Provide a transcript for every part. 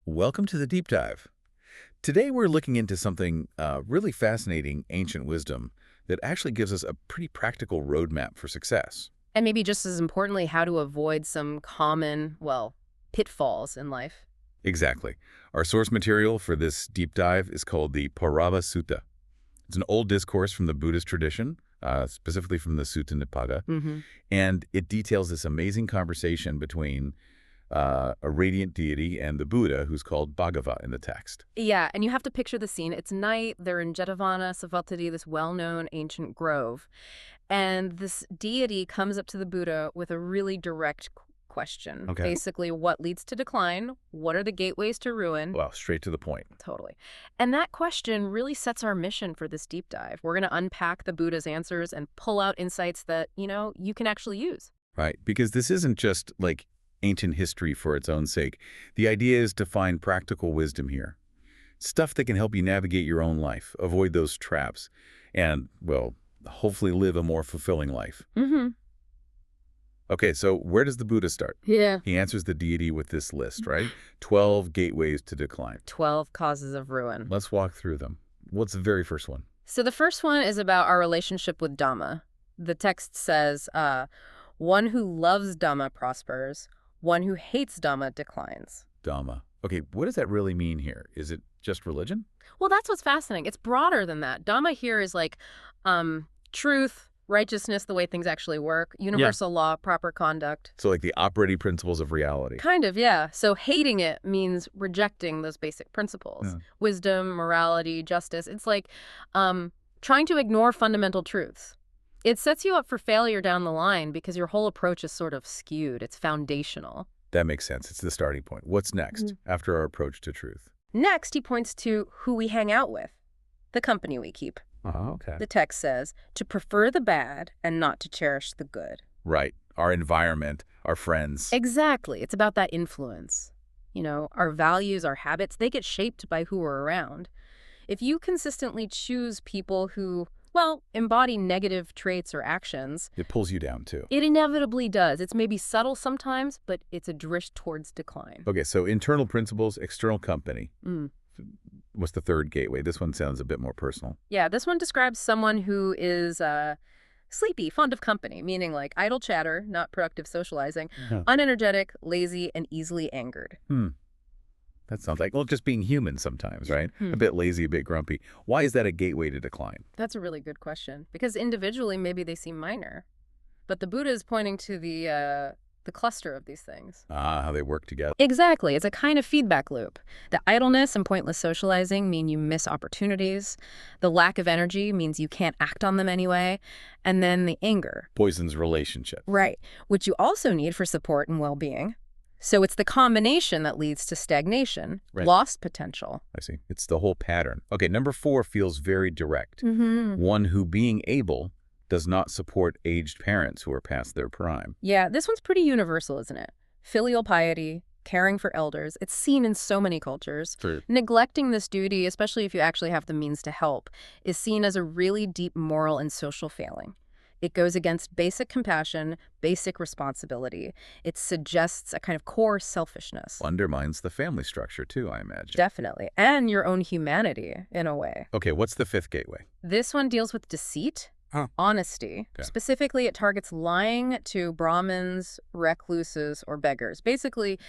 Welcome to the deep dive. Today we're looking into something really fascinating, ancient wisdom, that actually gives us a pretty practical roadmap for success. And maybe just as importantly, how to avoid some common, well, pitfalls in life. Exactly. Our source material for this deep dive is called the Parābhavasutta. It's an old discourse from the Buddhist tradition, specifically from the Sutta Nipata, hmm and it details this amazing conversation between a radiant deity and the Buddha, who's called Bhagava in the text. Yeah, and you have to picture the scene. It's night, they're in Jetavana Savatthi, this well-known ancient grove. And this deity comes up to the Buddha with a really direct question. Okay. Basically, what leads to decline? What are the gateways to ruin? Well, straight to the point. Totally. And that question really sets our mission for this deep dive. We're going to unpack the Buddha's answers and pull out insights that, you can actually use. Right, because this isn't just like ancient history for its own sake. The idea is to find practical wisdom here. Stuff that can help you navigate your own life, avoid those traps, and, well, hopefully live a more fulfilling life. Mm-hmm. Okay, so where does the Buddha start? Yeah. He answers the deity with this list, right? 12 gateways to decline. 12 causes of ruin. Let's walk through them. What's the very first one? So the first one is about our relationship with Dhamma. The text says, one who loves Dhamma prospers, one who hates Dhamma declines. Dhamma. Okay, what does that really mean here? Is it just religion? Well, that's what's fascinating. It's broader than that. Dhamma here is like truth, righteousness, the way things actually work, universal law, proper conduct. So like the operating principles of reality. Kind of, yeah. So hating it means rejecting those basic principles. Yeah. Wisdom, morality, justice. It's like trying to ignore fundamental truths. It sets you up for failure down the line because your whole approach is sort of skewed. It's foundational. That makes sense. It's the starting point. What's next after our approach to truth? Next, he points to who we hang out with, the company we keep. Oh, okay. The text says, to prefer the bad and not to cherish the good. Right. Our environment, our friends. Exactly. It's about that influence. Our values, our habits, they get shaped by who we're around. If you consistently choose people who, well, embody negative traits or actions, It pulls you down too. it inevitably does. It's maybe subtle sometimes, but it's a drift towards decline. Okay, so internal principles, external company. Mm. What's the third gateway? This one sounds a bit more personal. Yeah, this one describes someone who is sleepy, fond of company, meaning like idle chatter, not productive socializing, Yeah. unenergetic, lazy, and easily angered. That sounds like, well, just being human sometimes, right? Hmm. A bit lazy, a bit grumpy. Why is that a gateway to decline? That's a really good question, because individually maybe they seem minor, but the Buddha is pointing to the cluster of these things. Ah, how they work together. Exactly. It's a kind of feedback loop. The idleness and pointless socializing mean you miss opportunities. The lack of energy means you can't act on them anyway. And then the anger. Poisons relationship. Right. Which you also need for support and well-being. So it's the combination that leads to stagnation, Right. lost potential. I see. It's the whole pattern. Okay, number 4 feels very direct. Mm-hmm. One who, being able, does not support aged parents who are past their prime. Yeah, this one's pretty universal, isn't it? Filial piety, caring for elders. It's seen in so many cultures. For Neglecting this duty, especially if you actually have the means to help, is seen as a really deep moral and social failing. It goes against basic compassion, basic responsibility. It suggests a kind of core selfishness. undermines the family structure too, I imagine. Definitely. And your own humanity, in a way. Okay, what's the 5th gateway? This one deals with deceit, honesty. Okay. Specifically, it targets lying to Brahmins, recluses, or beggars. Basically,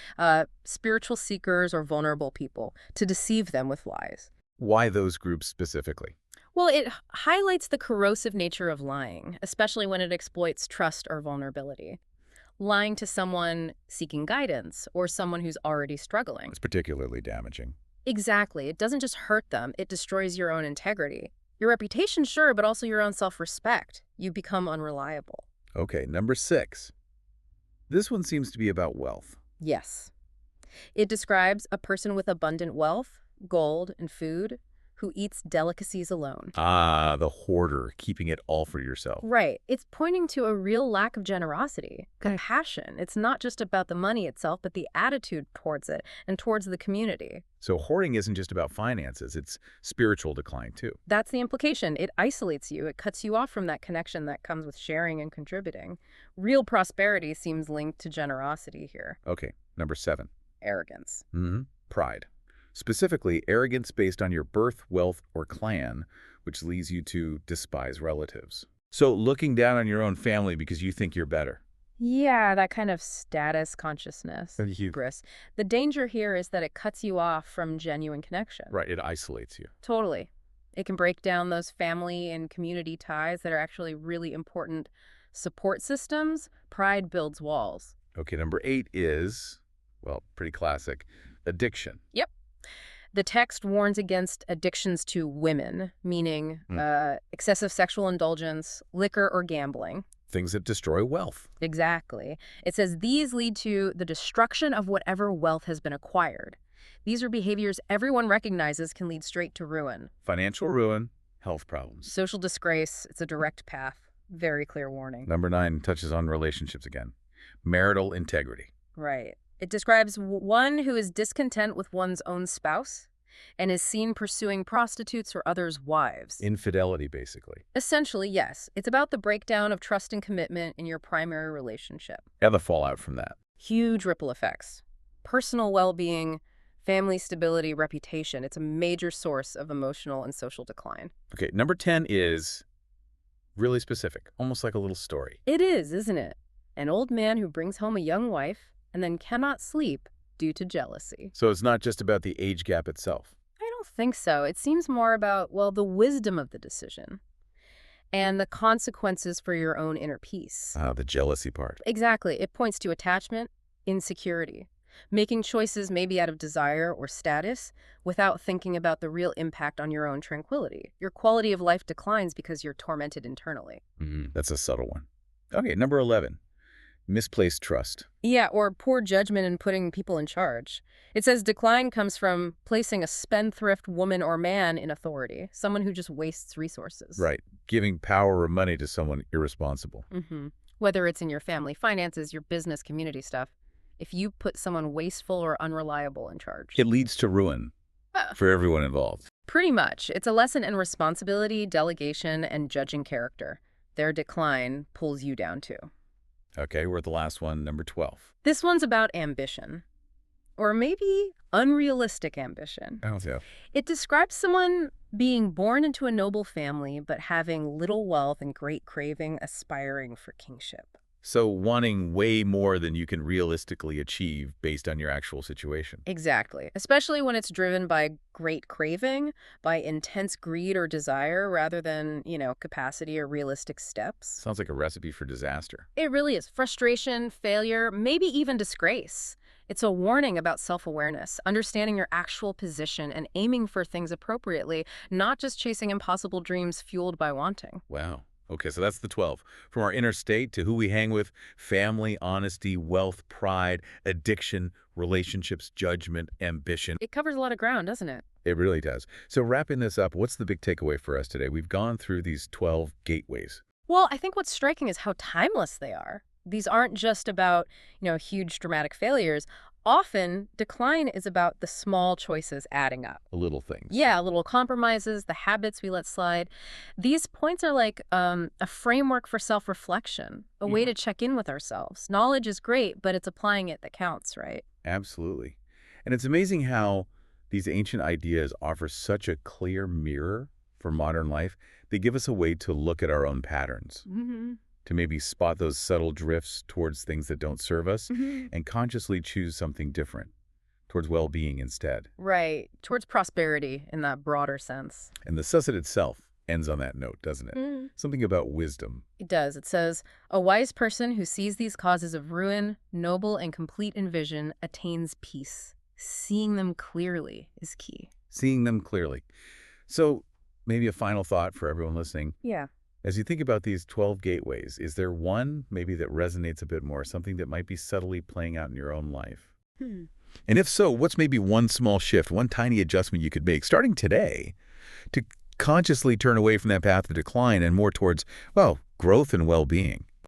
spiritual seekers or vulnerable people, to deceive them with lies. Why those groups specifically? Well, it highlights the corrosive nature of lying, especially when it exploits trust or vulnerability. Lying to someone seeking guidance or someone who's already struggling. It's particularly damaging. Exactly. It doesn't just hurt them, it destroys your own integrity. Your reputation, sure, but also your own self-respect. You become unreliable. Okay, number 6. This one seems to be about wealth. Yes. It describes a person with abundant wealth, gold, and food, who eats delicacies alone. Ah, the hoarder, keeping it all for yourself. Right. It's pointing to a real lack of generosity, compassion. It's not just about the money itself, but the attitude towards it and towards the community. So hoarding isn't just about finances, it's spiritual decline too. That's the implication. It isolates you. It cuts you off from that connection that comes with sharing and contributing. Real prosperity seems linked to generosity here. Okay, number 7. Arrogance. Mm-hmm. pride. Specifically, arrogance based on your birth, wealth, or clan, which leads you to despise relatives. So looking down on your own family because you think you're better. Yeah, that kind of status consciousness. You, Hubris. The danger here is that it cuts you off from genuine connection. right, it isolates you. Totally. It can break down those family and community ties that are actually really important support systems. Pride builds walls. Okay, number 8 is, well, pretty classic, addiction. Yep. The text warns against addictions to women, meaning excessive sexual indulgence, liquor, or gambling. Things that destroy wealth. Exactly. It says these lead to the destruction of whatever wealth has been acquired. These are behaviors everyone recognizes can lead straight to ruin. Financial ruin, health problems. Social disgrace, it's a direct path. Very clear warning. Number 9 touches on relationships again. Marital integrity. Right. It describes one who is discontent with one's own spouse and is seen pursuing prostitutes or others' wives. Infidelity, basically. Essentially, yes. It's about the breakdown of trust and commitment in your primary relationship. And the fallout from that. Huge ripple effects. Personal well-being, family stability, reputation. It's a major source of emotional and social decline. Okay, number 10 is really specific, almost like a little story. It is, isn't it? An old man who brings home a young wife and then cannot sleep due to jealousy. So it's not just about the age gap itself. I don't think so. It seems more about, well, the wisdom of the decision and the consequences for your own inner peace. Ah, the jealousy part. Exactly. It points to attachment, insecurity, making choices maybe out of desire or status without thinking about the real impact on your own tranquility. Your quality of life declines because you're tormented internally. That's a subtle one. Okay, number 11. Misplaced trust. Yeah, or poor judgment in putting people in charge. It says decline comes from placing a spendthrift woman or man in authority, someone who just wastes resources. Right. Giving power or money to someone irresponsible. Whether it's in your family finances, your business, community stuff, if you put someone wasteful or unreliable in charge. It leads to ruin for everyone involved. Pretty much. It's a lesson in responsibility, delegation, and judging character. Their decline pulls you down too. Okay, we're at the last one, number 12. This one's about ambition. Or maybe unrealistic ambition. Oh, yeah. It describes someone being born into a noble family, but having little wealth and great craving, aspiring for kingship. So wanting way more than you can realistically achieve based on your actual situation. Exactly. Especially when it's driven by great craving, by intense greed or desire, rather than, capacity or realistic steps. Sounds like a recipe for disaster. It really is. Frustration, failure, maybe even disgrace. It's a warning about self-awareness, understanding your actual position and aiming for things appropriately, not just chasing impossible dreams fueled by wanting. Wow. Okay, so that's the 12. From our inner state to who we hang with, family, honesty, wealth, pride, addiction, relationships, judgment, ambition. It covers a lot of ground, doesn't it? It really does. So wrapping this up, what's the big takeaway for us today? We've gone through these 12 gateways. Well, I think what's striking is how timeless they are. These aren't just about, huge dramatic failures. Often, decline is about the small choices adding up. The little things. Yeah, little compromises, the habits we let slide. These points are like a framework for self-reflection, a way to check in with ourselves. Knowledge is great, but it's applying it that counts, right? Absolutely. And it's amazing how these ancient ideas offer such a clear mirror for modern life. They give us a way to look at our own patterns. To maybe spot those subtle drifts towards things that don't serve us and consciously choose something different, towards well-being instead. Right, towards prosperity in that broader sense. And the Sutta itself ends on that note, doesn't it? Something about wisdom. It does. It says, a wise person who sees these causes of ruin, noble and complete in vision, attains peace. Seeing them clearly is key. Seeing them clearly. So maybe a final thought for everyone listening. Yeah. As you think about these 12 gateways, is there one maybe that resonates a bit more, something that might be subtly playing out in your own life? And if so, what's maybe one small shift, one tiny adjustment you could make starting today to consciously turn away from that path of decline and more towards, well, growth and well-being?